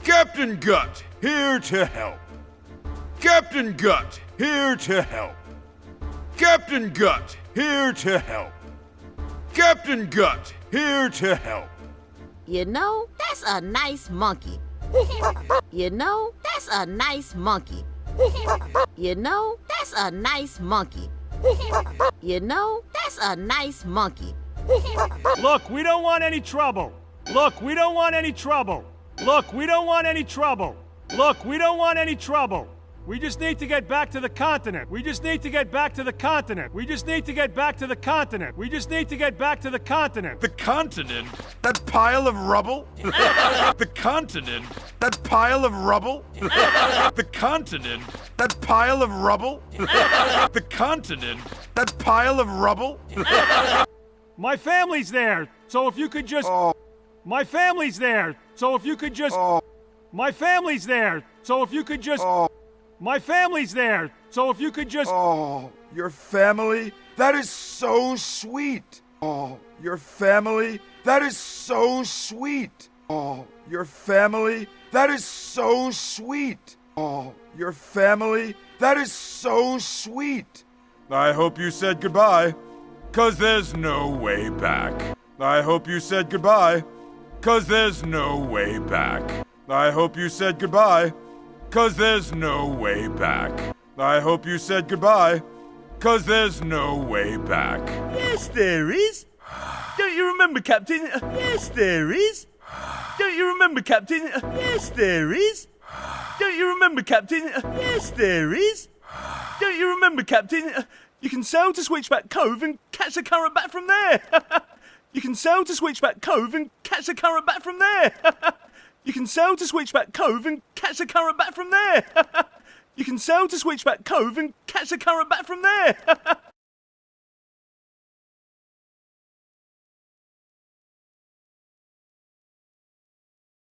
Captain Gut, here to help. Captain Gut, here to help. Captain Gut, here to help. Captain Gut, here to help. You know, that's a nice monkey. You know, that's a nice monkey. You know, that's a nice monkey. You know, that's a nice monkey. Look, we don't want any trouble. Look, we don't want any trouble. Look, we don't want any trouble. Look, we don't want any trouble. We just need to get back to the continent. We just need to get back to the continent. We just need to get back to the continent. We just need to get back to the continent. The continent? That pile of rubble? The continent? That pile of rubble? The continent? That pile of rubble? The continent? That pile of rubble? My family's there, so if you could just... My family's there, so if you could just... My family's there, so if you could just... My family's there, so if you could just... Oh, your family? That is so sweet. Oh, your family? That is so sweet. Oh, your family? That is so sweet. Oh, your family? That is so sweet. I hope you said goodbye, 'cause there's no way back. I hope you said goodbye, 'cause there's no way back. I hope you said goodbye, 'cause there's no way back. I hope you said goodbye, 'cause there's no way back. Yes, there is. Don't you remember, Captain? Yes, there is. Don't you remember, Captain? Yes, there is. Don't you remember, Captain? Yes, there is. Don't you remember, Captain? You can sail to Switchback Cove and catch the current back from there. You can sail to Switchback Cove and catch the current back from there. You can sail to Switchback Cove and catch the current back from there. You can sail to Switchback Cove and catch the current back from there.